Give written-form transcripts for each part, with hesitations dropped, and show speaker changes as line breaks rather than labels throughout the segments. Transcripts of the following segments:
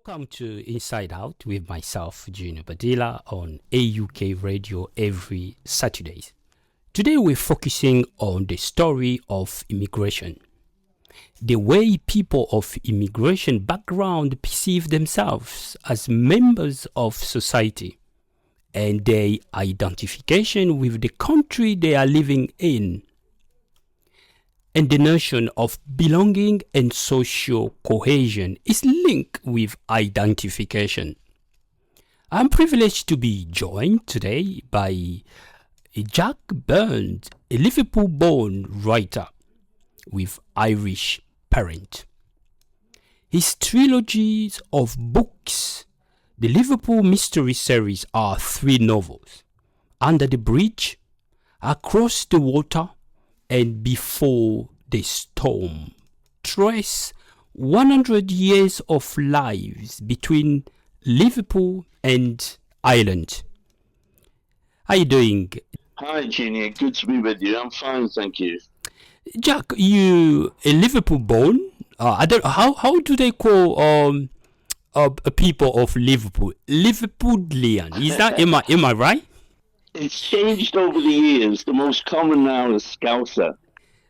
Welcome to Inside Out with myself, Junior Badila, on AUK Radio every Saturdays. Today we're focusing on the story of immigration. The way people of immigration background perceive themselves as members of society and their identification with the country they are living in, and the notion of belonging and social cohesion is linked with identification. I'm privileged to be joined today by Jack Byrne, a Liverpool-born writer with Irish parents. His trilogies of books, the Liverpool Mystery Series, are 3 novels: Under the Bridge, Across the Water, and Before the Storm. Trace 100 years of lives between Liverpool and Ireland. How are you doing?
Hi, Junior. Good to be with you. I'm fine, thank you.
Jack, you a Liverpool born? I don't. How do they call people of Liverpool? Liverpoolian. Is that am I right?
It's changed over the years. The most common now is Scouser.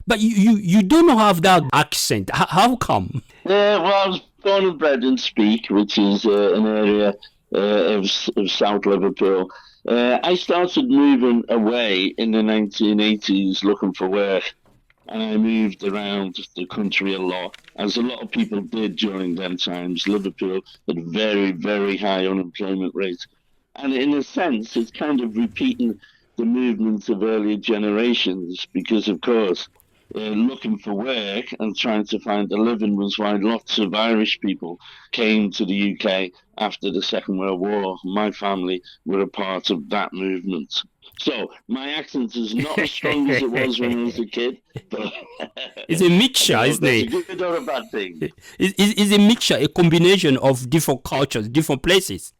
But you don't have that accent. How come?
Well, I was born and bred in Speak, which is an area of South Liverpool. I started moving away in the 1980s looking for work, and I moved around the country a lot, as a lot of people did during them times. Liverpool had very, very high unemployment rate. And in a sense, it's kind of repeating the movements of earlier generations because, of course, looking for work and trying to find a living was why lots of Irish people came to the UK after the Second World War. My family were a part of that movement. So my accent is not as strong as it was when I was a kid, but
it's a mixture, isn't it?
That's a good or a bad thing.
It's a mixture, a combination of different cultures, different places.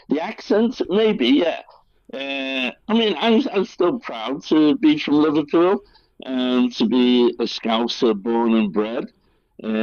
The accent, maybe, yeah. I mean, I'm still proud to be from Liverpool and to be a Scouser born and bred. I'm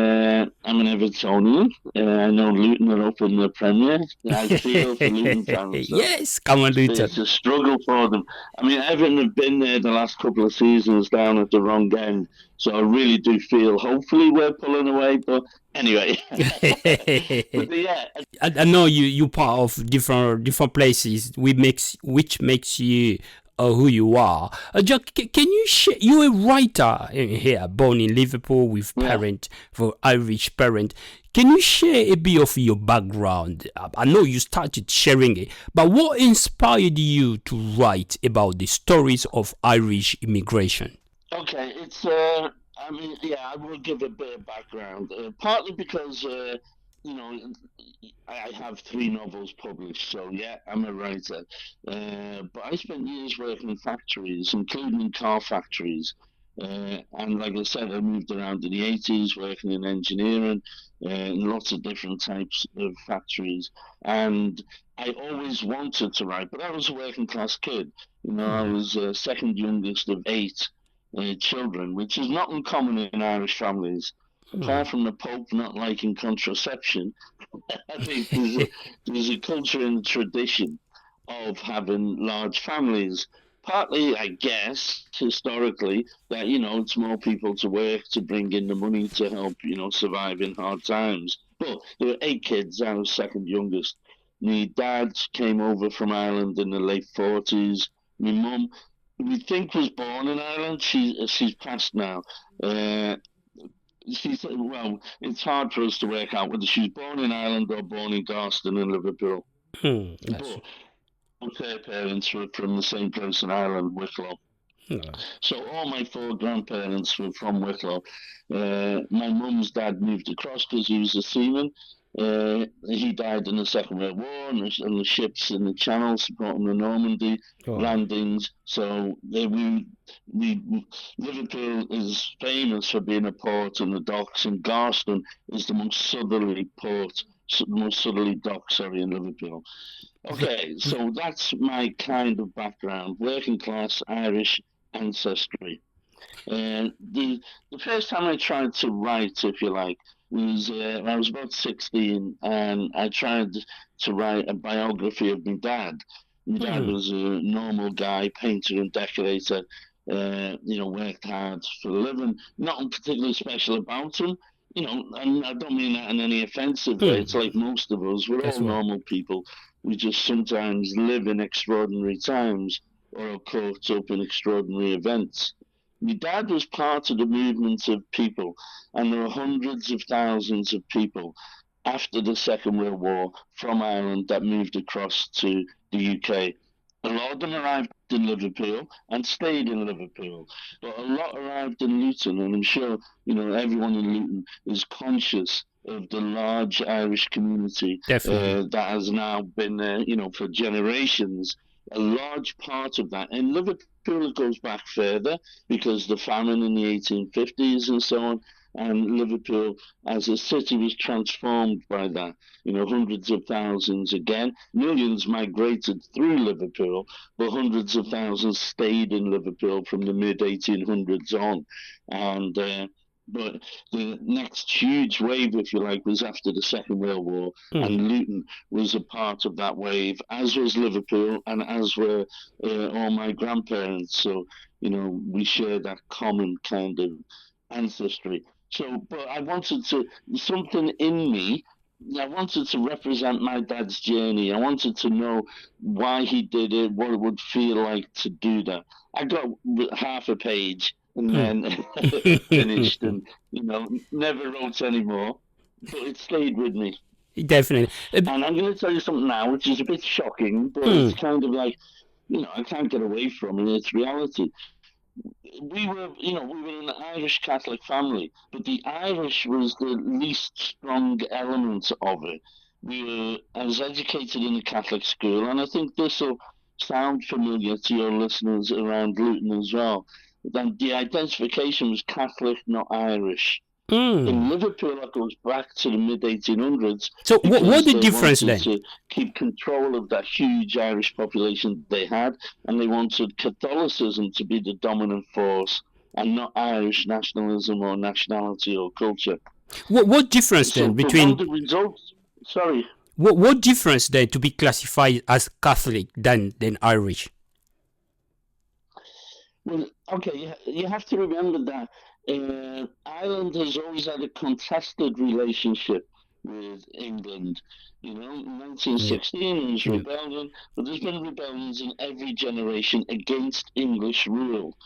an Evertonian. I know Luton are up in the Premier. I feel for Luton fans. So
Yes, come on, Luton.
it's a struggle for them. I mean, Everton have been there the last couple of seasons down at the wrong end. So I really do feel, hopefully we're pulling away, but anyway. But yeah.
I know you part of different places, which makes you who you are. Jack, can you share? You're a writer here, born in Liverpool with parent for Irish parent. Can you share a bit of your background? I know you started sharing it, but what inspired you to write about the stories of Irish immigration?
Okay, I mean, yeah, I will give a bit of background. Partly because, I have 3 novels published, so yeah, I'm a writer. But I spent years working in factories, including car factories. And like I said, I moved around in the 80s working in engineering, in lots of different types of factories. And I always wanted to write, but I was a working class kid. I was second youngest of 8 children, which is not uncommon in Irish families. Apart from the Pope not liking contraception, I think there's a culture and tradition of having large families. Partly, I guess, historically, that, it's more people to work to bring in the money to help, survive in hard times. But there were 8 kids. I was second youngest. My dad came over from Ireland in the late 40s. My mum, we think, was born in Ireland. She's passed now. Well, it's hard for us to work out whether she was born in Ireland or born in Garston in Liverpool. But her parents were from the same place in Ireland, Wicklow. So all my 4 grandparents were from Wicklow. My mum's dad moved across because he was a seaman. He died in the Second World War on the ships in the Channel supporting the Normandy landings. So Liverpool is famous for being a port in the docks, and Garston is the most southerly dock, in Liverpool. Okay, so that's my kind of background, working class Irish ancestry. And the first time I tried to write, if you like, was I was about 16, and I tried to write a biography of my dad. My dad
Hmm.
was a normal guy, painter and decorator. Worked hard for a living. Nothing particularly special about him. And I don't mean that in any offensive way. It's
Hmm.
like most of us. We're
As
all
well.
normal people. We just sometimes live in extraordinary times or are caught up in extraordinary events. My dad was part of the movement of people, and there were hundreds of thousands of people after the Second World War from Ireland that moved across to the UK. A lot of them arrived in Liverpool and stayed in Liverpool, but a lot arrived in Luton, and I'm sure everyone in Luton is conscious of the large Irish community
Definitely.
that has now been there, for generations. A large part of that in Liverpool goes back further because the famine in the 1850s and so on, and Liverpool as a city was transformed by that. Hundreds of thousands again, millions migrated through Liverpool, but hundreds of thousands stayed in Liverpool from the mid 1800s on. And but the next huge wave, if you like, was after the Second World War,
Hmm.
and Luton was a part of that wave, as was Liverpool, and as were all my grandparents. So, we share that common kind of ancestry. So, but I wanted to, something in me, I wanted to represent my dad's journey. I wanted to know why he did it, what it would feel like to do that. I got half a page and
Hmm.
then finished and, never wrote anymore, but it stayed with me.
Definitely.
And I'm going to tell you something now, which is a bit shocking, but
Hmm.
it's kind of like, I can't get away from it. It's reality. We were an Irish Catholic family, but the Irish was the least strong element of it. I was educated in a Catholic school, and I think this will sound familiar to your listeners around Luton as well. That the identification was Catholic, not Irish. In
Hmm.
Liverpool, that goes back to the mid 1800s
So what
because
the
they
difference
wanted
then?
to keep control of that huge Irish population they had, and they wanted Catholicism to be the dominant force and not Irish nationalism or nationality or culture.
What difference
So,
then
but one of
between
the results, sorry,
what difference then to be classified as Catholic than Irish?
well, okay, you have to remember that Ireland has always had a contested relationship with England. In
Yeah.
1916 there was
Yeah.
rebellion, but there's been rebellions in every generation against English rule.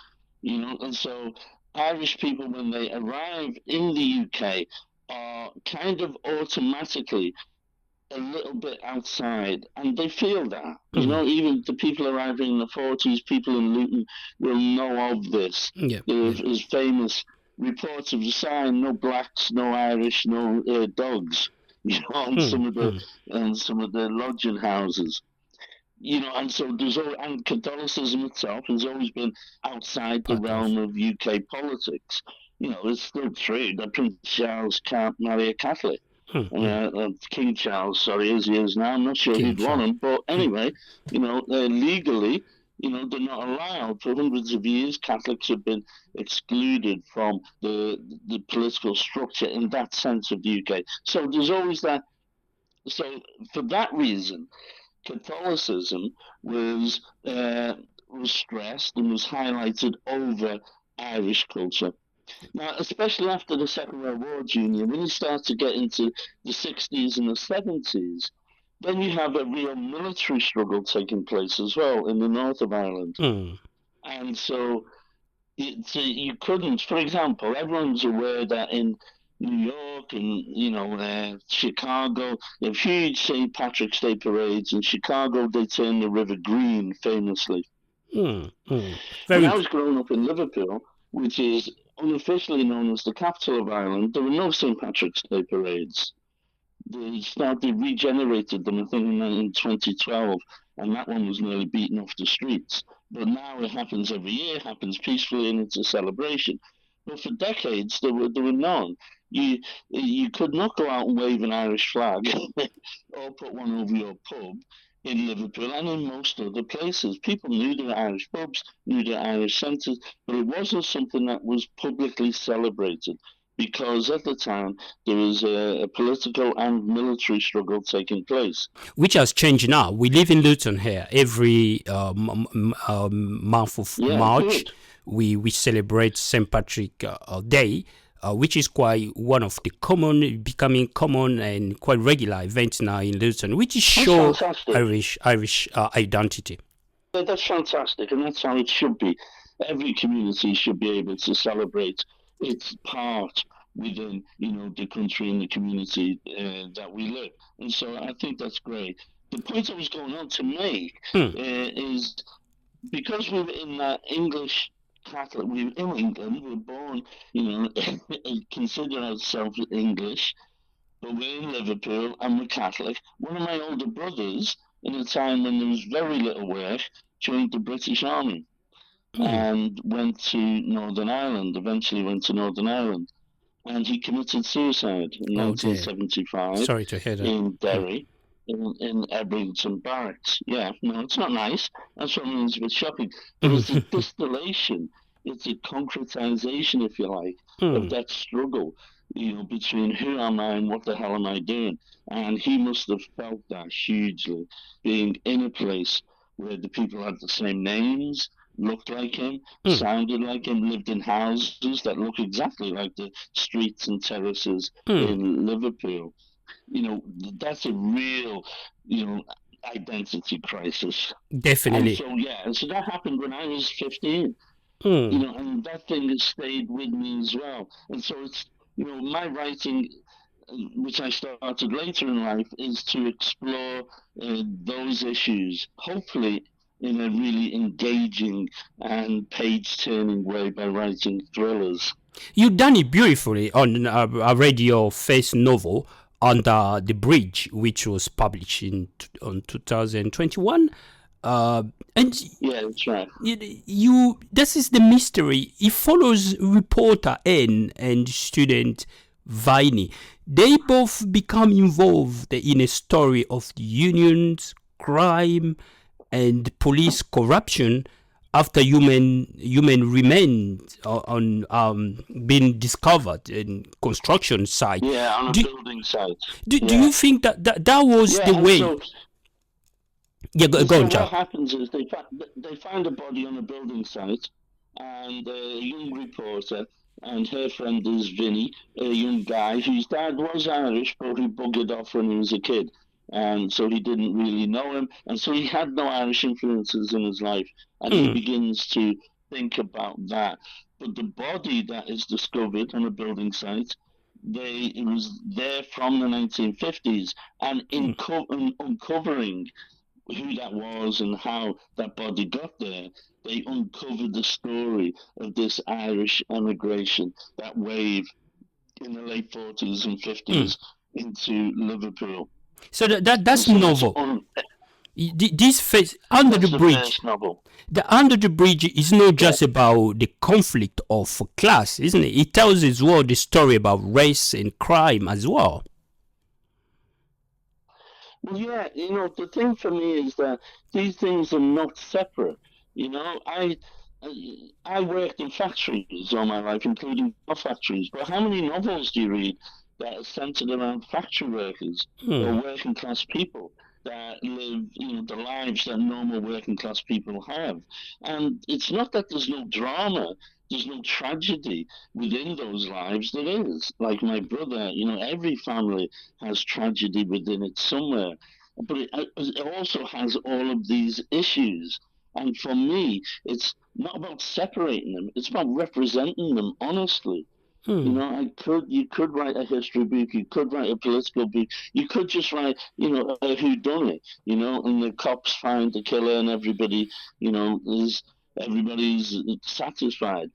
And so Irish people, when they arrive in the UK, are kind of automatically a little bit outside, and they feel that.
Hmm.
Even the people arriving in the 40s, people in Luton will know of this.
Yeah. Yeah.
There's famous reports of the sign: "No blacks, no Irish, no dogs." On
Hmm. Hmm.
some of the lodging houses. And so and Catholicism itself has always been outside the
Part of.
realm of UK politics. It's still true that Prince Charles can't marry a Catholic.
Hmm. Hmm.
King Charles, sorry, as he is now. I'm not sure
King
he'd want
Charles.
him, but
Hmm.
anyway, legally, they're not allowed. For hundreds of years, Catholics have been excluded from the political structure in that sense of the UK. So there's always that. So for that reason, Catholicism was stressed and was highlighted over Irish culture. Now, especially after the Second World War, Junior, when you start to get into the 60s and the 70s, then you have a real military struggle taking place as well in the north of Ireland.
Hmm.
And so you couldn't, for example, everyone's aware that in New York and Chicago, they have huge St. Patrick's Day parades. In Chicago, they turn the river green famously.
Hmm. Hmm.
When
Very.
I was growing up in Liverpool, which is unofficially known as the capital of Ireland, there were no St. Patrick's Day parades. They regenerated them, I think, in 2012, and that one was nearly beaten off the streets. But now it happens every year, happens peacefully, and it's a celebration. But for decades, there were none. You could not go out and wave an Irish flag or put one over your pub in Liverpool and in most other places. People knew there were Irish pubs, knew there were Irish centres, but it wasn't something that was publicly celebrated. because at the time there was a political and military struggle taking place.
Which has changed now. We live in Luton here. Every month of March, we celebrate St. Patrick Day, which is quite one of the becoming common and quite regular events now in Luton, which is show Irish identity.
Yeah, that's fantastic, and that's how it should be. Every community should be able to celebrate its part within, the country and the community that we live. And so I think that's great. The point I was going on to make is because we're in that English Catholic, we're in England, we're born, consider ourselves English, but we're in Liverpool and we're Catholic. One of my older brothers, in a time when there was very little work, joined the British Army and went to Northern Ireland, eventually went to Northern Ireland. And he committed suicide in 1975
Sorry to hear that.
in Derry, in Ebrington Barracks. Yeah, no, it's not nice. That's what I mean, it's a bit shocking. But it's a distillation, it's a concretization, if you like, of that struggle, between who am I and what the hell am I doing? And he must have felt that hugely, being in a place where the people had the same names, looked like him, sounded like him, lived in houses that look exactly like the streets and terraces in Liverpool. That's a real, identity crisis.
Definitely.
And so that happened when I was 15. And that thing has stayed with me as well. And so it's, my writing, which I started later in life, is to explore those issues, hopefully in a really engaging and page-turning way by writing thrillers.
You've done it beautifully on a radio face novel, Under the Bridge, which was published in 2021. And
yeah, that's right.
This is the mystery. It follows reporter N and student Viney. They both become involved in a story of unions, crime, and police corruption after human remains on being discovered in construction site.
Yeah, on a building site.
Do you think that was the way? Go on, John.
What happens is they find a body on a building site, and a young reporter and her friend is Vinny, a young guy whose dad was Irish, but he buggered off when he was a kid. And so he didn't really know him, and so he had no Irish influences in his life, and he begins to think about that. But the body that is discovered on a building site, it was there from the 1950s, and uncovering who that was and how that body got there, they uncovered the story of this Irish emigration, that wave in the late 40s and 50s into Liverpool.
So that's novel. This face Under the Bridge. The Under the Bridge is not just about the conflict of class, isn't it? It tells as well the story about race and crime as well.
Well, yeah, the thing for me is that these things are not separate. I worked in factories all my life, including factories. But how many novels do you read that are centered around factory workers or working class people that live, the lives that normal working class people have? And it's not that there's no drama, there's no tragedy within those lives. There is. Like my brother, every family has tragedy within it somewhere. But it also has all of these issues. And for me, it's not about separating them, it's about representing them honestly. You could write a history book, you could write a political book, you could just write, a whodunit, and the cops find the killer and everybody's satisfied.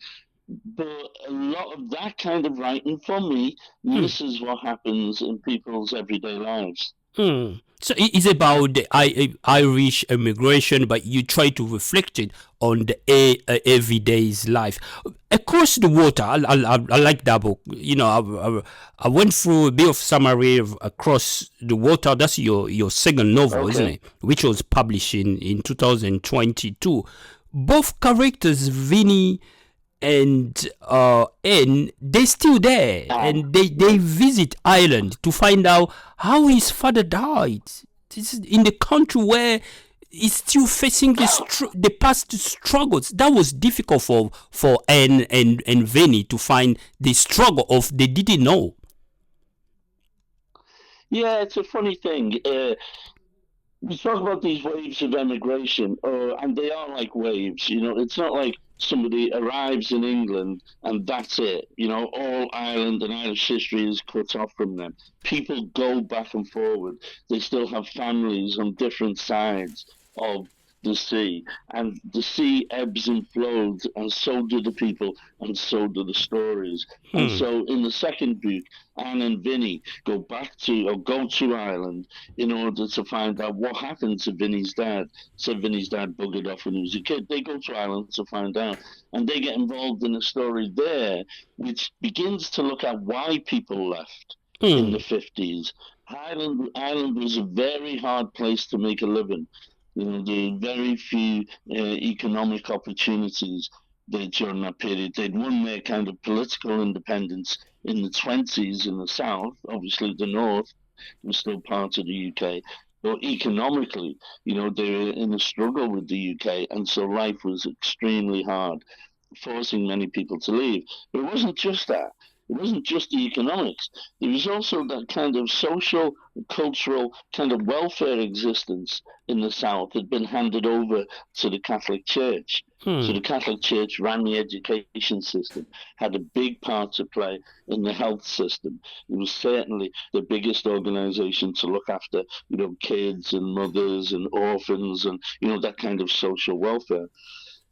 But a lot of that kind of writing, for me, misses what happens in people's everyday lives.
So it's about the Irish immigration, but you try to reflect it on the everyday's life. Across the Water, I like that book. I went through a bit of summary of Across the Water. That's your second novel, isn't it? Which was published in 2022. Both characters, Vinny and they're still there, and they visit Ireland to find out how his father died. This is in the country where he's still facing the past struggles. That was difficult for Anne and Vinny to find the struggle of they didn't know.
Yeah, it's a funny thing. We talk about these waves of emigration, and they are like waves. It's not like somebody arrives in England and that's it. All Ireland and Irish history is cut off from them. People go back and forward. They still have families on different sides of the sea, and the sea ebbs and flows, and so do the people, and so do the stories. And so, in the second book, Anne and Vinny go to Ireland in order to find out what happened to Vinny's dad. So Vinny's dad buggered off when he was a kid. They go to Ireland to find out, and they get involved in a story there, which begins to look at why people left in the 50s. Ireland was a very hard place to make a living. There were very few economic opportunities there during that period. They'd won their kind of political independence in the 20s in the south. Obviously, the north was still part of the UK. But economically, they were in a struggle with the UK, and so life was extremely hard, forcing many people to leave. But it wasn't just that. It wasn't just the economics. There was also that kind of social, cultural, kind of welfare existence in the South had been handed over to the Catholic Church. So the Catholic Church ran the education system, had a big part to play in the health system. It was certainly the biggest organization to look after, kids and mothers and orphans and, that kind of social welfare.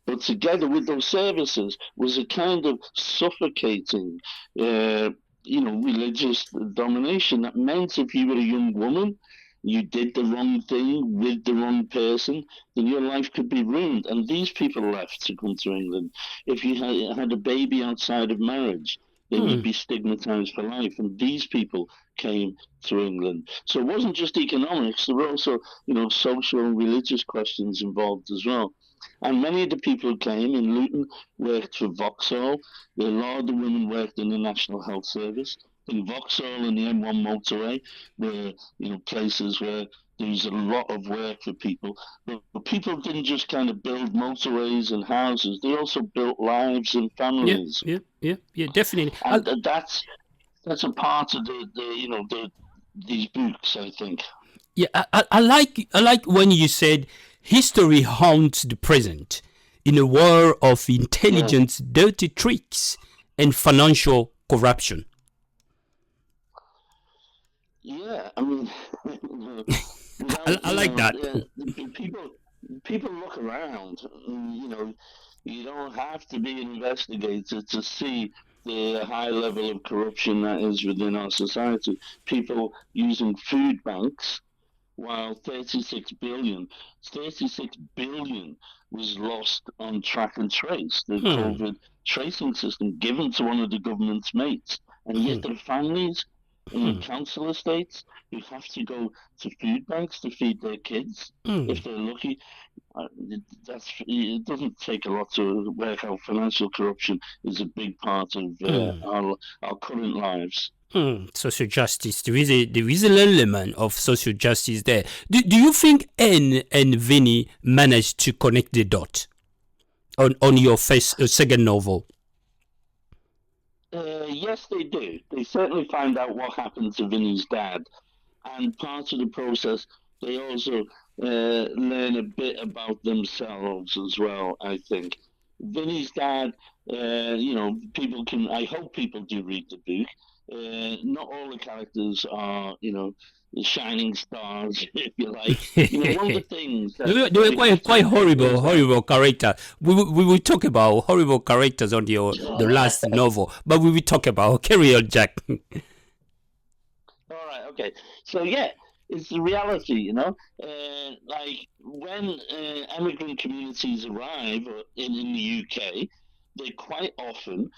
But together with those services was a kind of suffocating, religious domination that meant if you were a young woman, you did the wrong thing with the wrong person, then your life could be ruined. And these people left to come to England. If you had a baby outside of marriage, they would be stigmatized for life. And these people came to England. So it wasn't just economics, there were also, social and religious questions involved as well. And many of the people who came in Luton worked for Vauxhall. A lot of the women worked in the National Health Service. In Vauxhall and the M1 motorway were, places where there was a lot of work for people. But people didn't just kind of build motorways and houses. They also built lives and families.
Yeah, definitely.
And that's a part of these books, I think.
Yeah, I like when you said history haunts the present in a world of intelligence, dirty tricks, and financial corruption.
Yeah, I mean,
I like that.
People look around. You don't have to be an investigator to see the high level of corruption that is within our society. People using food banks, while 36 billion was lost on track and trace, the COVID tracing system given to one of the government's mates. And yet there are families in council estates who have to go to food banks to feed their kids if they're lucky. It doesn't take a lot to work out financial corruption is a big part of our current lives.
Social justice. There is an element of social justice there. Do you think Anne and Vinny managed to connect the dot on your second novel?
Yes, they do. They certainly find out what happened to Vinny's dad, and part of the process, they also learn a bit about themselves as well. I think Vinny's dad. I hope people do read the book. Not all the characters are, the shining stars, if you like. One of the things that
they were quite horrible character. We will talk about horrible characters on the last novel, but we will talk about carry on, Jack.
All right, okay. So yeah, it's the reality, like when immigrant communities arrive in the UK, they quite often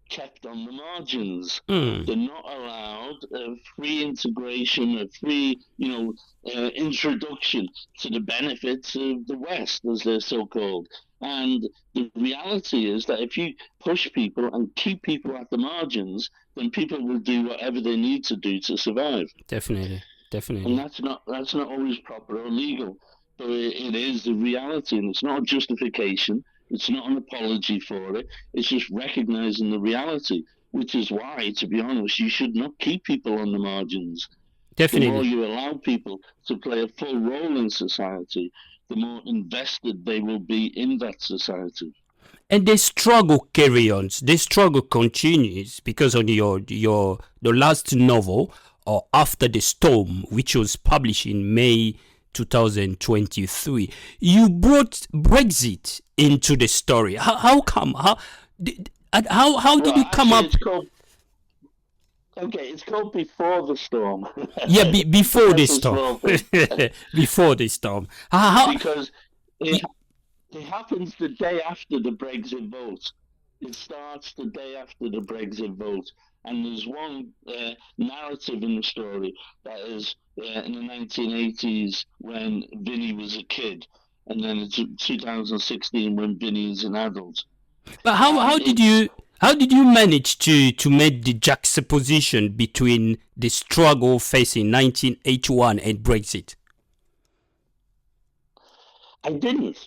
kept on the margins. They're not allowed a free integration, a free, introduction to the benefits of the West, as they're so called. And the reality is that if you push people and keep people at the margins, then people will do whatever they need to do to survive.
Definitely,
And
definitely.
that's not always proper or legal, but it is the reality, and it's not a justification. It's not an apology for it. It's just recognizing the reality, which is why, to be honest, you should not keep people on the margins. The more
Definitely.
you allow people to play a full role in society, the more invested they will be in that society.
And the struggle carry on. The struggle continues because on your the last novel, or After the Storm, which was published in May 2023, you brought Brexit into the story. How come? How did
Well,
you come
actually,
up?
it's called Before the Storm.
Yeah, before the
That's a
storm.
small thing
Before the storm. How?
because it It happens the day after the Brexit vote. It starts the day after the Brexit vote. And there's one narrative in the story that is in the 1980s when Vinny was a kid, and then it's 2016 when Vinny is an adult.
But
And it's
how did you manage to make the juxtaposition between the struggle facing 1981 and Brexit?
I didn't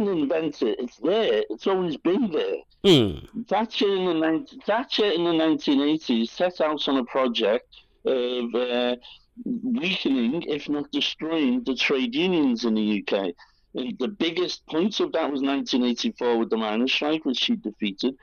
invent it. It's there. It's always been there.
Hmm.
Thatcher in the 1980s set out on a project of weakening, if not destroying, the trade unions in the UK. And the biggest point of that was 1984 with the miners' strike, which she defeated.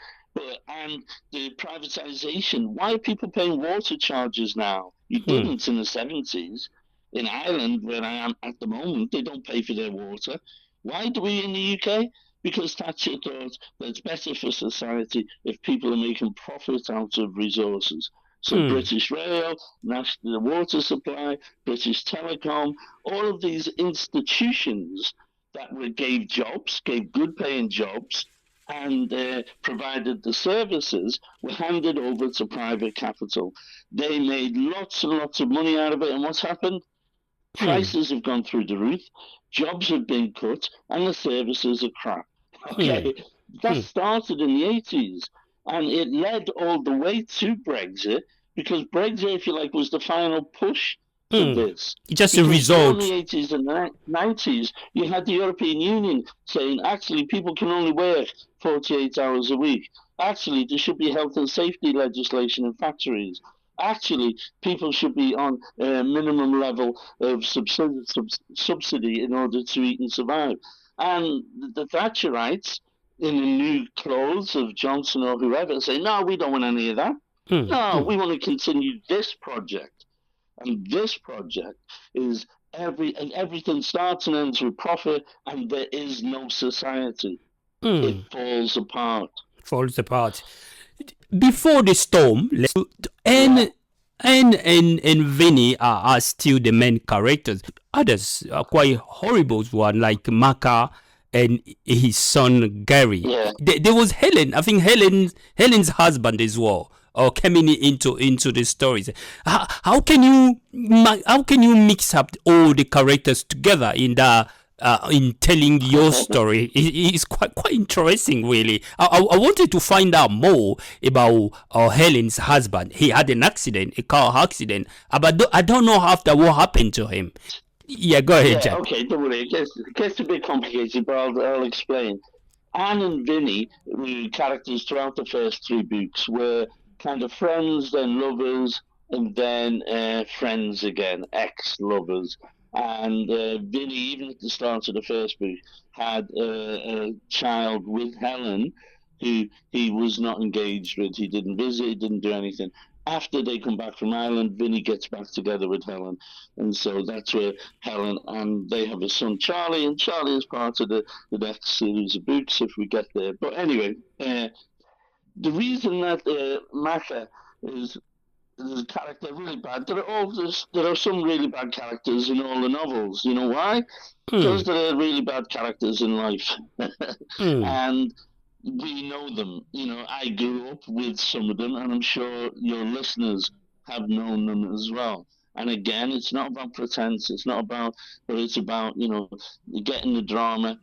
And the privatisation. Why are people paying water charges now? You
Hmm.
didn't in the 70s. In Ireland, where I am at the moment, they don't pay for their water. Why do we in the UK? Because Thatcher thought that it's better for society if people are making profit out of resources. So
Hmm.
British Rail, National Water Supply, British Telecom, all of these institutions that gave jobs, gave good paying jobs, and provided the services were handed over to private capital. They made lots and lots of money out of it, and what's happened?
Hmm.
Prices have gone through the roof, jobs have been cut, and the services are crap.
Hmm.
Okay, that
Hmm.
started in the 80s, and it led all the way to Brexit because Brexit, if you like, was the final push for
Hmm.
this.
It's just a
Because during the
result.
80s and 90s, you had the European Union saying actually people can only work 48 hours a week. Actually, there should be health and safety legislation in factories. Actually, people should be on a minimum level of subsidy in order to eat and survive. And the Thatcherites, in the new clothes of Johnson or whoever, say, no, we don't want any of that.
Hmm.
No,
Hmm.
we want to continue this project. And this project is everything starts and ends with profit, and there is no society. It
Hmm.
falls apart.
Falls apart. Before the storm,
Yeah,
and Vinny are still the main characters. Others are quite horrible one, like Maka and his son Gary.
yeah.
There was Helen. I think Helen's husband as well, or coming into the stories. How can you mix up all the characters together in telling your story? It's quite interesting, really. I wanted to find out more about Helen's husband. He had an accident, a car accident, but I don't know after what happened to him. Yeah, go ahead,
Yeah,
Jack.
okay, don't worry. It gets a bit complicated, but I'll explain. Anne and Vinny, were characters throughout the first three books, were kind of friends, then lovers, and then friends again, ex-lovers. And Vinny, even at the start of the first book, had a child with Helen, who he was not engaged with. He didn't visit, he didn't do anything. After they come back from Ireland, Vinny gets back together with Helen, and so that's where Helen and they have a son, Charlie, and Charlie is part of the next series of books if we get there. But anyway, the reason that Masha is a character really bad, there are some really bad characters in all the novels. You know why?
Hmm.
Because there are really bad characters in life,
Hmm.
and we know them. You know, I grew up with some of them, and I'm sure your listeners have known them as well. And again, it's not about pretense. It's not about, but it's about getting the drama.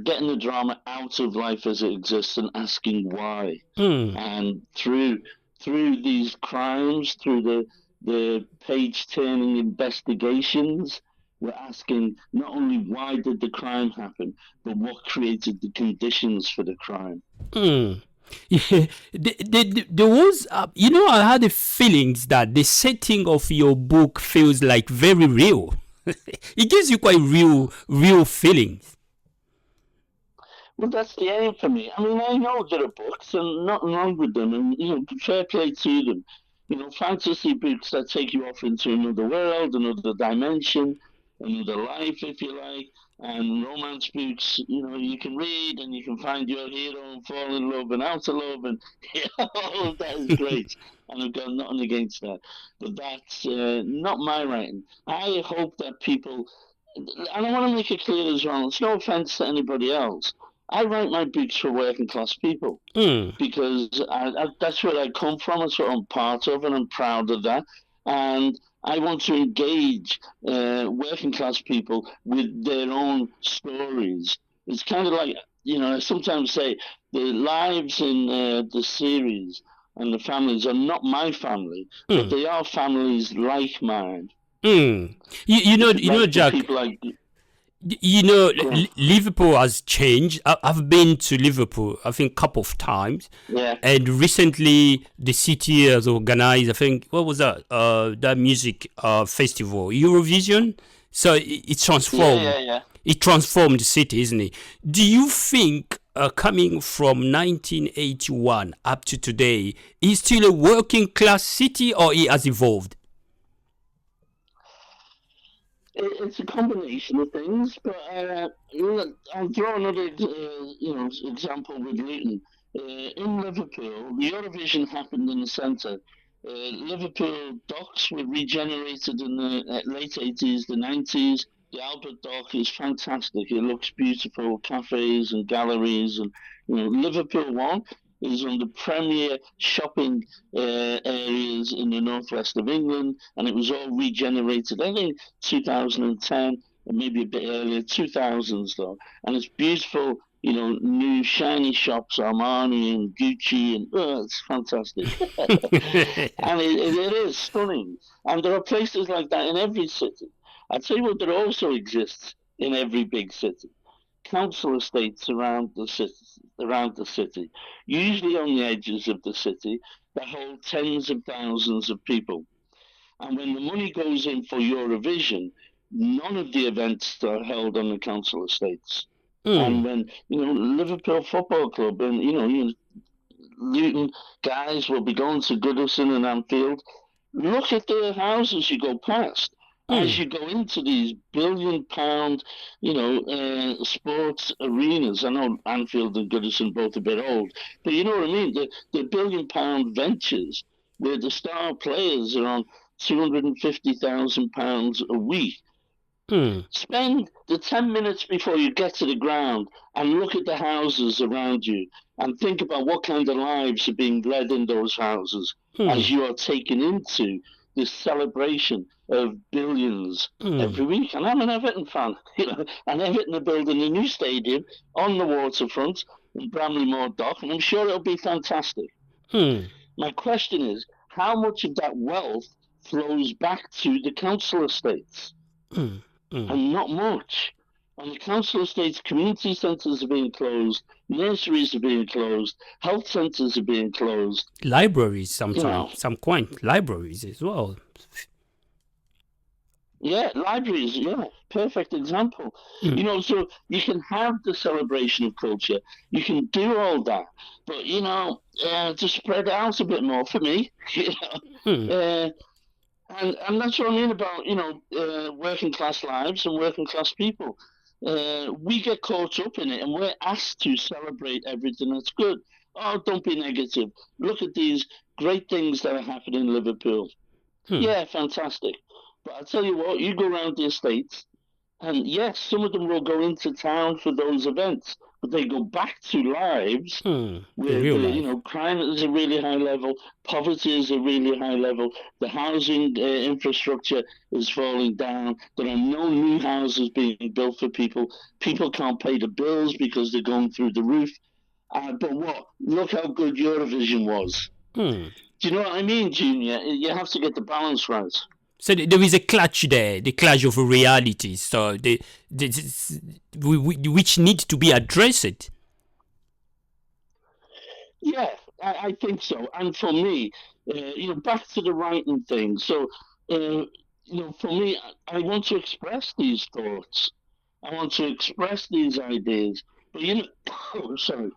getting the drama out of life as it exists and asking why.
Mm.
And through these crimes, through the page turning investigations, we're asking not only why did the crime happen, but what created the conditions for the crime.
Mm. Yeah, there was, I had the feelings that the setting of your book feels like very real. It gives you quite real feelings.
Well, that's the aim for me. I mean, I know there are books and nothing wrong with them, and fair play to them. Fantasy books that take you off into another world, another dimension, another life, if you like. And romance books, you can read and you can find your hero and fall in love and out of love, and all of that is great. And I've got nothing against that. But that's not my writing. I hope that people, and I want to make it clear as well, it's no offense to anybody else. I write my books for working class people
Mm.
because that's where I come from. It's what I'm part of, and I'm proud of that. And I want to engage working class people with their own stories. It's kind of like, I sometimes say the lives in the series and the families are not my family, but
Mm.
they are families like mine.
Mm.
Like the
Jack.
people like, go on.
Liverpool has changed. I've been to Liverpool, I think, a couple of times.
Yeah,
And recently, the city has organized, I think, what was that? That music festival, Eurovision. So it
yeah,
transformed.
yeah, yeah.
It transformed the city, isn't it? Do you think coming from 1981 up to today is still a working class city, or it has evolved?
It's a combination of things, but I'll throw another example with Luton. In Liverpool, the Eurovision happened in the centre. Liverpool docks were regenerated in the late 80s, the 90s. The Albert Dock is fantastic. It looks beautiful, cafes and galleries, and Liverpool One is one of the premier shopping areas in the northwest of England, and it was all regenerated. I think 2010, or maybe a bit earlier, 2000s though, and it's beautiful. New shiny shops, Armani and Gucci, and it's fantastic. And it is stunning. And there are places like that in every city. I tell you what, there also exists in every big city. Council estates around the city, usually on the edges of the city, that hold tens of thousands of people. And when the money goes in for Eurovision, none of the events are held on the council estates. And
Mm.
when Liverpool Football Club and Luton guys will be going to Goodison and Anfield. Look at the houses you go past as
Mm.
you go into these billion-pound, sports arenas. I know Anfield and Goodison both a bit old, but you know what I mean. The billion-pound ventures where the star players are on £250,000 a week.
Mm.
Spend the 10 minutes before you get to the ground and look at the houses around you and think about what kind of lives are being led in those houses as
Mm.
you are taken into this celebration of billions
Mm.
every week. And I'm an Everton fan, and Everton are building a new stadium on the waterfront in Bramley-Moore Dock, and I'm sure it'll be fantastic.
Mm.
My question is, how much of that wealth flows back to the council estates?
Mm. Mm.
And not much. On the council estates, community centres are being closed, nurseries are being closed, health centres are being closed.
Libraries
You know,
sometimes, some quaint libraries as well.
yeah, libraries, yeah, perfect example.
Mm.
So you can have the celebration of culture, you can do all that, but to spread out a bit more for me,
Mm.
and that's what I mean about working class lives and working class people. We get caught up in it, and we're asked to celebrate everything that's good. Oh, don't be negative. Look at these great things that are happening in Liverpool.
Mm.
Yeah, fantastic. But I tell you what, you go around the estates, and yes, some of them will go into town for those events. but they go back to lives
The
where
real
the
life.
crime is a really high level, poverty is a really high level, the housing infrastructure is falling down. There are no new houses being built for people. People can't pay the bills because they're going through the roof. But what? Look how good Eurovision was.
Hmm.
Do you know what I mean, Junior? You have to get the balance right.
So there is a clash there, the clash of realities. So which needs to be addressed.
Yeah, I think so. And for me, back to the writing thing. So, for me, I want to express these thoughts. I want to express these ideas. But sorry.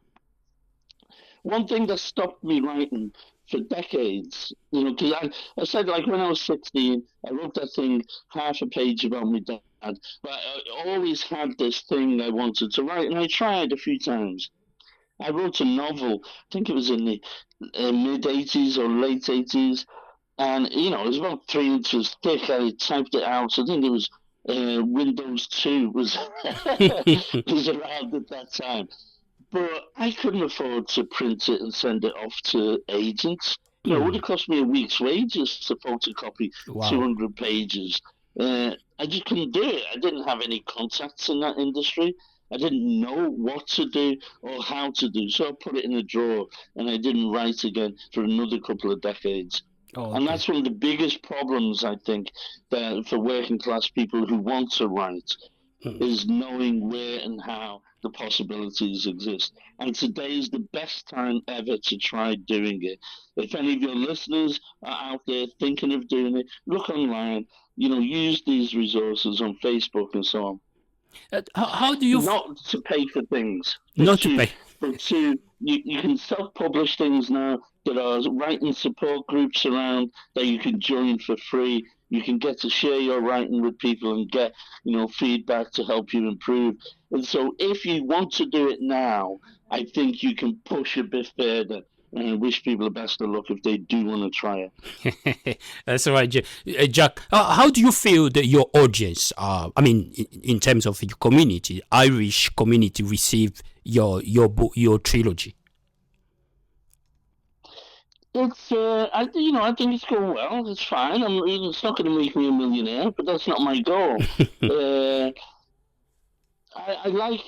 One thing that stopped me writing for decades, because I said, like, when I was 16, I wrote that thing, half a page about my dad. But I always had this thing I wanted to write, and I tried a few times. I wrote a novel. I think it was in the mid '80s or late '80s, and it was about 3 inches thick. I typed it out. I think it was Windows 2 was was around at that time, but I couldn't afford to print it and send it off to agents. It would have cost me a week's wages to photocopy
Wow.
200 pages. I just couldn't do it. I didn't have any contacts in that industry. I didn't know what to do or how to do. So I put it in a drawer and I didn't write again for another couple of decades. And
Okay.
that's one of the biggest problems, I think, that for working class people who want to write
Hmm.
is knowing where and how the possibilities exist. And today is the best time ever to try doing it. If any of your listeners are out there thinking of doing it, look online, use these resources on Facebook and so on.
How do you
Not to pay for things, but
not to
to
pay?
but to you can self-publish things now. There are writing support groups around that you can join for free. You can get to share your writing with people and get feedback to help you improve. And so, if you want to do it now, I think you can push a bit further. And I wish people the best of luck if they do want to try it.
That's right, Jack. How do you feel that your audience, I mean, in terms of your community, Irish community, receive your book, your trilogy?
I think it's going well. It's fine. It's not going to make me a millionaire, but that's not my goal. Uh, I like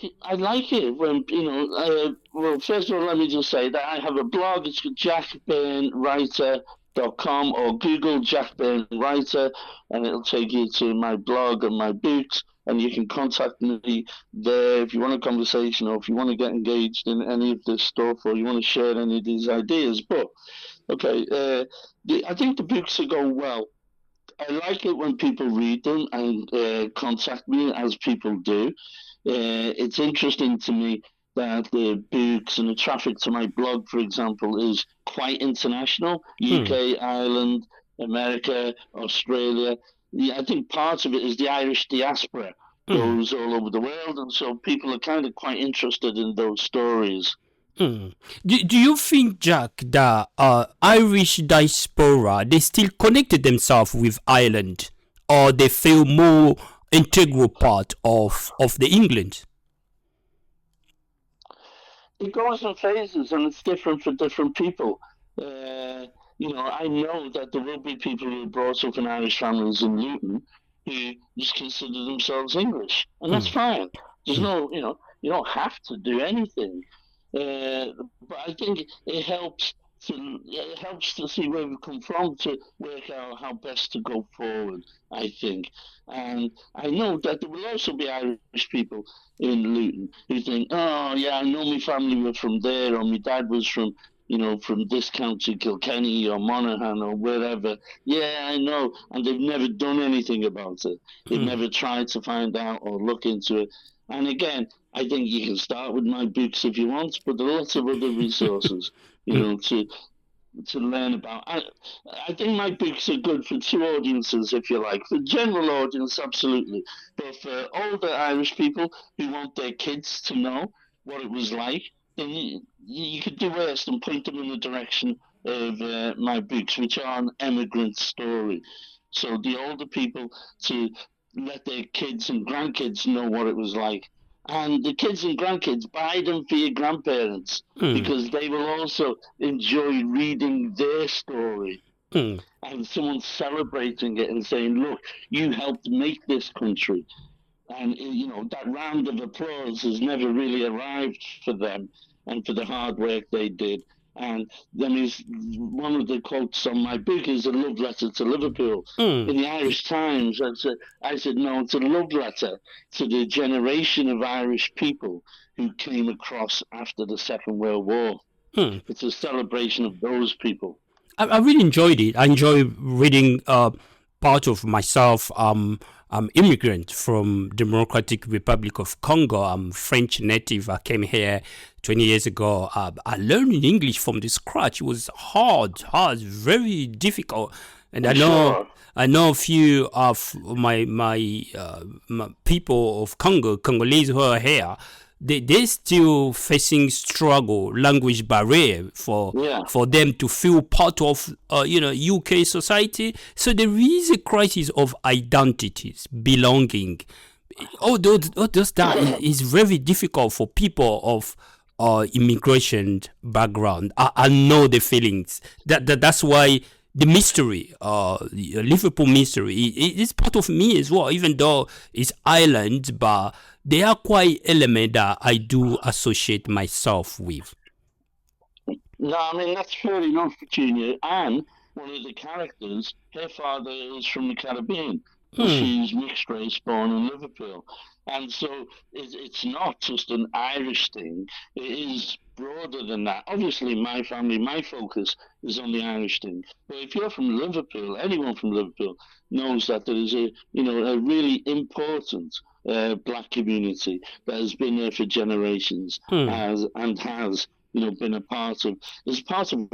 it when well, first of all, let me just say that I have a blog. It's jackburnewriter.com, or Google Jack Byrne Writer, and it'll take you to my blog and my books. And you can contact me there if you want a conversation, or if you want to get engaged in any of this stuff, or you want to share any of these ideas. But okay, I think the books are going well. I like it when people read them and contact me, as people do. It's interesting to me that the books and the traffic to my blog, for example, is quite international.
Hmm.
UK, Ireland, America, Australia. Yeah, I think part of it is the Irish diaspora
Hmm.
goes all over the world, and so people are kind of quite interested in those stories.
Hmm. Do you think, Jack, that Irish diaspora they still connected themselves with Ireland, or they feel more integral part of the England?
It goes in phases and it's different for different people. Uh, I know that there will be people who are brought up in Irish families in Luton who just consider themselves English, and that's
Hmm.
fine. There's
Hmm.
no, you don't have to do anything. But I think it helps to see where we come from to work out how best to go forward. I think, and I know that there will also be Irish people in Luton who think, oh yeah, I know my family were from there, or my dad was from this county, Kilkenny or Monaghan or wherever. Yeah, I know, and they've never done anything about it. They've
Hmm.
never tried to find out or look into it. And again, I think you can start with my books if you want, but there are lots of other resources,
Hmm.
to learn about. I think my books are good for two audiences, if you like. For general audience, absolutely, but for older Irish people who want their kids to know what it was like, then you could do worse than point them in the direction of my books, which are an immigrant story. So the older people to let their kids and grandkids know what it was like. And the kids and grandkids, buy them for your grandparents because they will also enjoy reading their story and someone celebrating it and saying, look, you helped make this country. And, that round of applause has never really arrived for them and for the hard work they did. And then one of the quotes on my book is a love letter to Liverpool. In the Irish Times, I said, no, it's a love letter to the generation of Irish people who came across after the Second World War. It's a celebration of those people.
I really enjoyed it. I enjoy reading part of myself. I'm immigrant from Democratic Republic of Congo. I'm French native. I came here 20 years ago. I learned English from the scratch. It was hard, very difficult. And I know a few of my people of Congo, Congolese who are here. They're still facing struggle, language barrier for them to feel part of UK society. So there is a crisis of identities, belonging. Although that is very difficult for people of immigration background. I know the feelings. That's why the mystery, Liverpool mystery, is part of me as well. Even though it's Ireland, but there are quite elements that I do associate myself with.
No, I mean, that's fair enough, Junior. And one of the characters, her father is from the Caribbean. She's mixed race, born in Liverpool. And so it's not just an Irish thing. It is broader than that. Obviously, my family, my focus is on the Irish thing. But if you're from Liverpool, anyone from Liverpool knows that there is a really important black community that has been there for generations has been a part of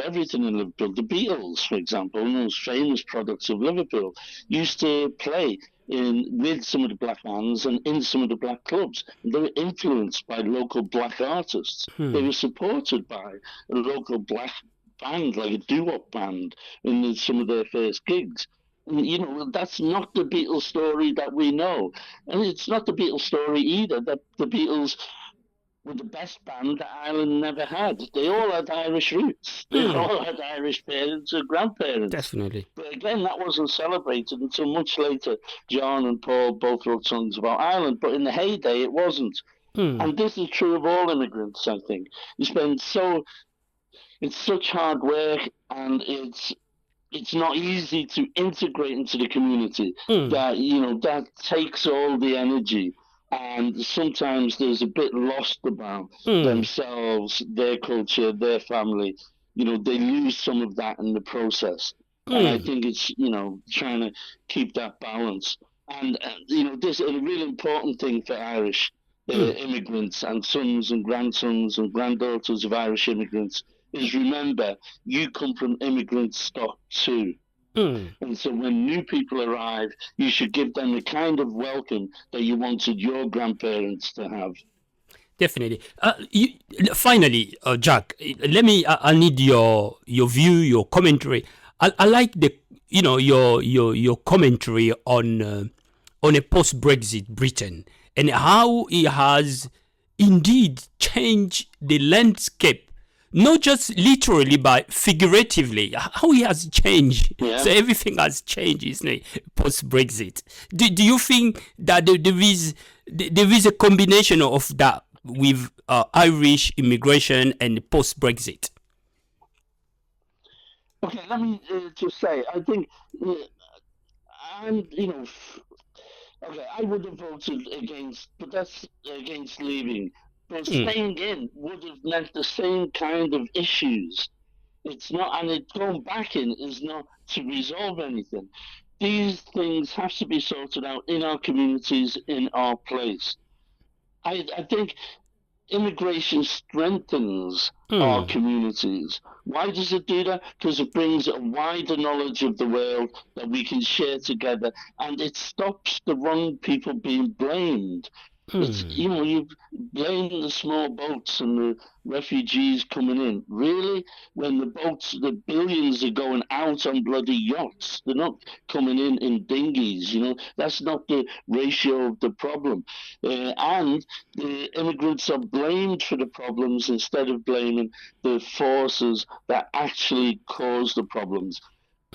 everything in Liverpool. The Beatles, for example, the most famous products of Liverpool, used to play with some of the black bands and in some of the black clubs. They were influenced by local black artists. They were supported by a local black band, like a doo-wop band, in some of their first gigs. And, that's not the Beatles story that we know. And it's not the Beatles story either, that the Beatles were the best band that Ireland never had. They all had Irish roots. They all had Irish parents and grandparents.
Definitely.
But again, that wasn't celebrated until much later. John and Paul both wrote songs about Ireland, but in the heyday, it wasn't. And this is true of all immigrants, I think. It's such hard work, and it's not easy to integrate into the community. That takes all the energy. And sometimes there's a bit lost about themselves, their culture, their family. They lose some of that in the process. And I think it's, trying to keep that balance. And, this is a really important thing for Irish immigrants and sons and grandsons and granddaughters of Irish immigrants is, remember, you come from immigrant stock too. And so when new people arrive, you should give them the kind of welcome that you wanted your grandparents to have.
Definitely. Finally, Jack, I need your view, your commentary. I like your commentary on a post-Brexit Britain and how it has indeed changed the landscape. Not just literally, but figuratively, how it has changed.
Yeah.
So everything has changed, isn't it, post-Brexit? Do you think that there is a combination of that with Irish immigration and post-Brexit?
Okay, let me just say, I think, okay, I would have voted against, but that's against leaving. But staying in would have meant the same kind of issues. It's not, and going back in is not to resolve anything. These things have to be sorted out in our communities, in our place. I think immigration strengthens our communities. Why does it do that? Because it brings a wider knowledge of the world that we can share together, and it stops the wrong people being blamed. It's, you know, you blame the small boats and the refugees coming in. Really? When the boats, the billions are going out on bloody yachts. They're not coming in dinghies, you know. That's not the ratio of the problem. And the immigrants are blamed for the problems instead of blaming the forces that actually cause the problems.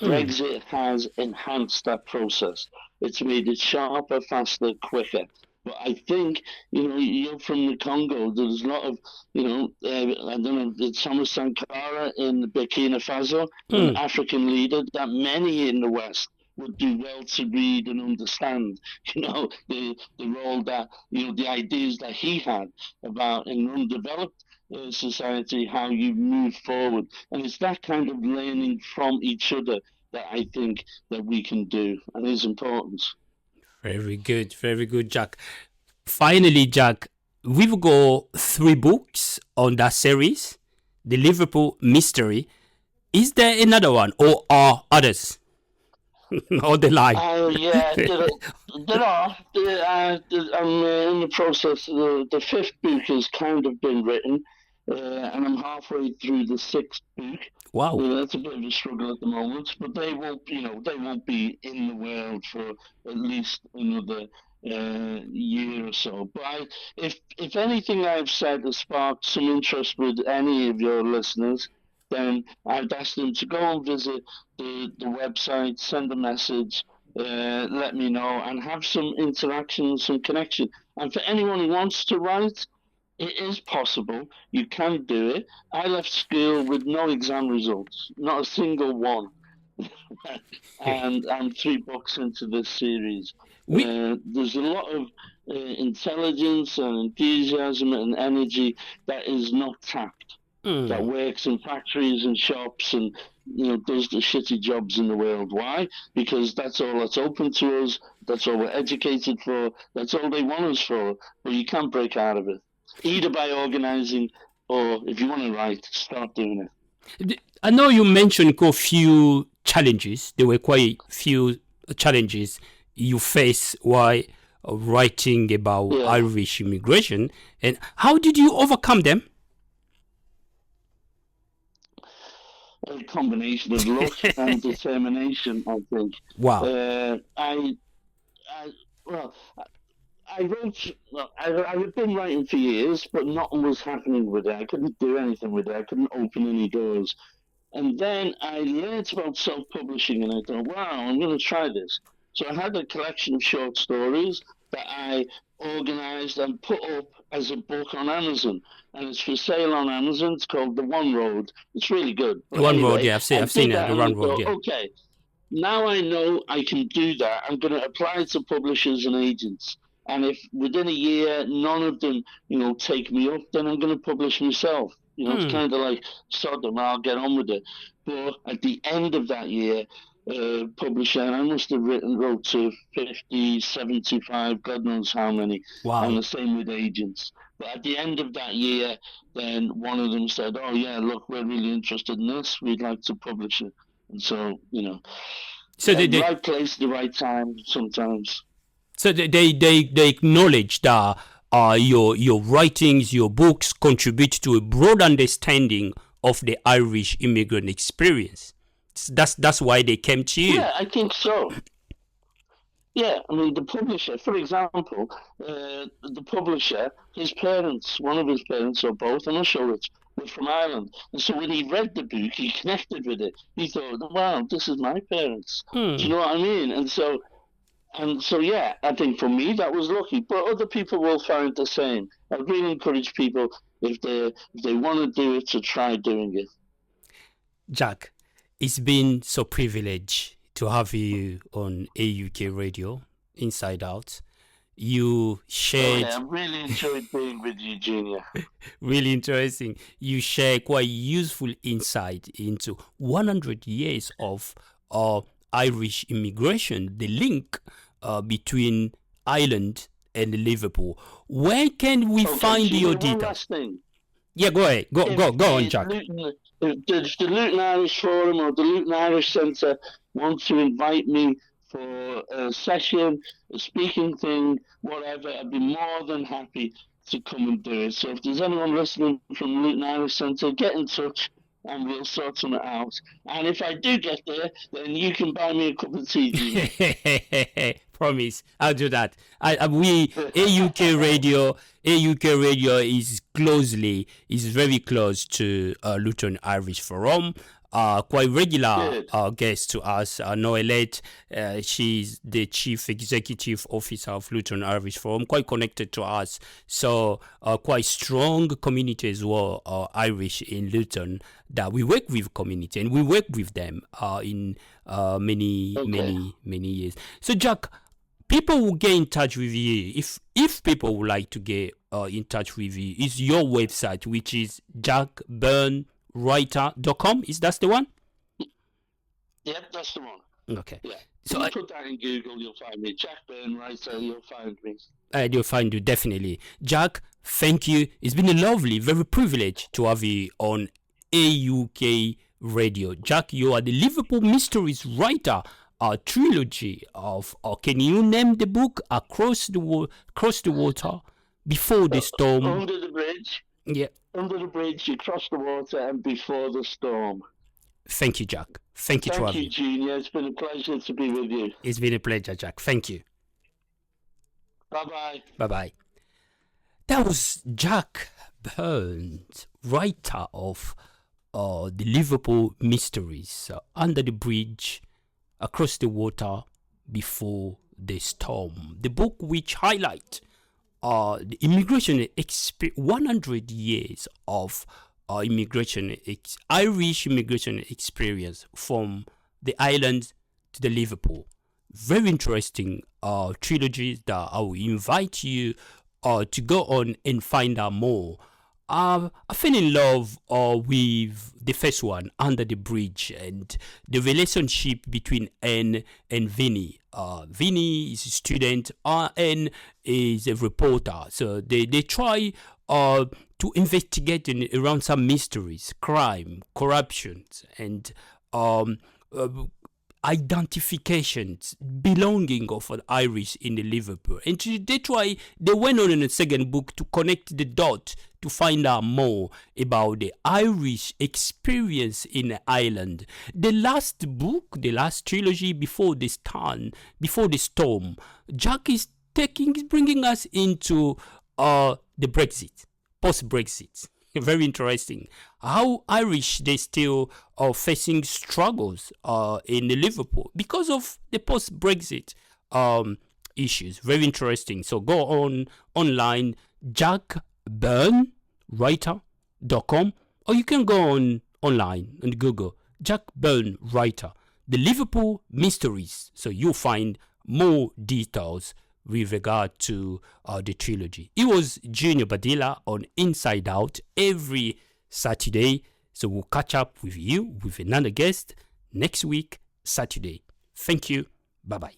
Brexit has enhanced that process. It's made it sharper, faster, quicker. But I think, you know, you're from the Congo. There's a lot of, you know, I don't know, it's Thomas Sankara in Burkina Faso, an African leader that many in the West would do well to read and understand, you know, the role that, you know, the ideas that he had about an undeveloped society, how you move forward. And it's that kind of learning from each other that I think that we can do and is important.
Very good, Jack. Finally, Jack, we've got 3 books on that series, The Liverpool Mystery. Is there another one, or are others on the line?
Yeah, there are. I'm in the process. The 5th book has kind of been written, and I'm halfway through the 6th book.
Wow.
That's a bit of a struggle at the moment, but they won't, you know, they won't be in the world for at least another year or so. But if anything I've said has sparked some interest with any of your listeners, then I'd ask them to go and visit the website, send a message, let me know, and have some interaction, some connection. And for anyone who wants to write, it is possible. You can do it. I left school with no exam results, not a single one. And I'm 3 books into this series. There's a lot of intelligence and enthusiasm and energy that is not tapped, that works in factories and shops and, you know, does the shitty jobs in the world. Why? Because that's all that's open to us. That's all we're educated for. That's all they want us for. But you can't break out of it, either by organizing or, if you want to write, start doing
it. I know you mentioned a few challenges. There were quite few challenges you face while writing about Irish immigration. And how did you overcome them?
A combination of luck and determination, I think.
Wow.
I wrote. Well, I've been writing for years, but nothing was happening with it. I couldn't do anything with it. I couldn't open any doors. And then I learned about self-publishing, and I thought, wow, I'm going to try this. So I had a collection of short stories that I organized and put up as a book on Amazon, and it's for sale on Amazon. It's called The One Road. It's really good.
The One Road, yeah, I've seen it. The One Road, yeah.
Okay, now I know I can do that. I'm going to apply to publishers and agents. And if within a year none of them, you know, take me up, then I'm going to publish myself. You know, it's kind of like, sod them, I'll get on with it. But at the end of that year, publisher, and I must have wrote to 50, 75, God knows how many.
Wow.
And the same with agents. But at the end of that year, then one of them said, oh, yeah, look, we're really interested in this. We'd like to publish it. And so, you know,
so
the right place, the right time sometimes.
So they acknowledge that your writings, your books contribute to a broad understanding of the Irish immigrant experience. That's why they came to you.
Yeah, I think so. Yeah, I mean, the publisher, for example, the publisher, his parents, one of his parents or both, I'm not sure which, were from Ireland. And so when he read the book, he connected with it. He thought, wow, this is my parents. Do you know what I mean? And so, yeah, I think for me that was lucky. But other people will find the same. I really encourage people, if they want to do it, to try doing it.
Jack, it's been so privileged to have you on AUK Radio, Inside Out. You shared...
Yeah, I really enjoyed being with you, Junior.
Really interesting. You share quite useful insight into 100 years of Irish immigration, the link between Ireland and Liverpool. Where can we find your details?
One last thing.
Yeah, go ahead. Go on, Jack.
If the Luton Irish Forum or the Luton Irish Centre want to invite me for a session, a speaking thing, whatever, I'd be more than happy to come and do it. So if there's anyone listening from Luton Irish Centre, get in touch and we'll sort something out. And if I do get there, then you can buy me a cup of tea.
Promise, I'll do that. AUK Radio is very close to Luton Irish Forum. Quite regular guest to us, Noelette. She's the Chief Executive Officer of Luton Irish Forum, quite connected to us. So quite strong community as well, Irish in Luton, that we work with community and we work with them in many years. So Jack, people will get in touch with you. If people would like to get in touch with you, is your website, which is jackbyrnewriter.com. Is that the one?
Yep, that's the one.
Okay.
Yeah. So you put that in Google, you'll find me. Jack Byrne Writer, you'll find me.
You'll find you, definitely. Jack, thank you. It's been a lovely, very privilege to have you on AUK Radio. Jack, you are the Liverpool Mysteries writer. A trilogy of, can you name the book? Across the Water, Before the Storm.
Under the Bridge.
Yeah.
Under the Bridge, Across the Water, and Before the Storm.
Thank you, Jack. Thank you,
Thank you, Junior. It's been a pleasure to be with you.
It's been a pleasure, Jack. Thank you.
Bye-bye.
Bye-bye. That was Jack Byrne, writer of the Liverpool Mysteries, Under the Bridge, Across the Water, Before the Storm. The book which highlights the immigration 100 years of Irish immigration experience from the islands to the Liverpool. Very interesting trilogy that I will invite you to go on and find out more. I fell in love with the first one, Under the Bridge, and the relationship between Anne and Vinny. Vinny is a student, Anne is a reporter. So they try to investigate around some mysteries, crime, corruption, and identifications, belonging of an Irish in the Liverpool. And they went on in the second book to connect the dots to find out more about the Irish experience in Ireland. The last book, the last trilogy, Before the Storm, Jack is bringing us into the Brexit, post-Brexit. Very interesting. How Irish, they still are facing struggles in Liverpool because of the post-Brexit issues. Very interesting. So go online, jackbyrnewriter.com, or you can go online and Google Jack Byrne Writer, the Liverpool Mysteries. So you'll find more details with regard to the trilogy. It was Junior Badila on Inside Out every Saturday. So we'll catch up with you with another guest next week, Saturday. Thank you. Bye-bye.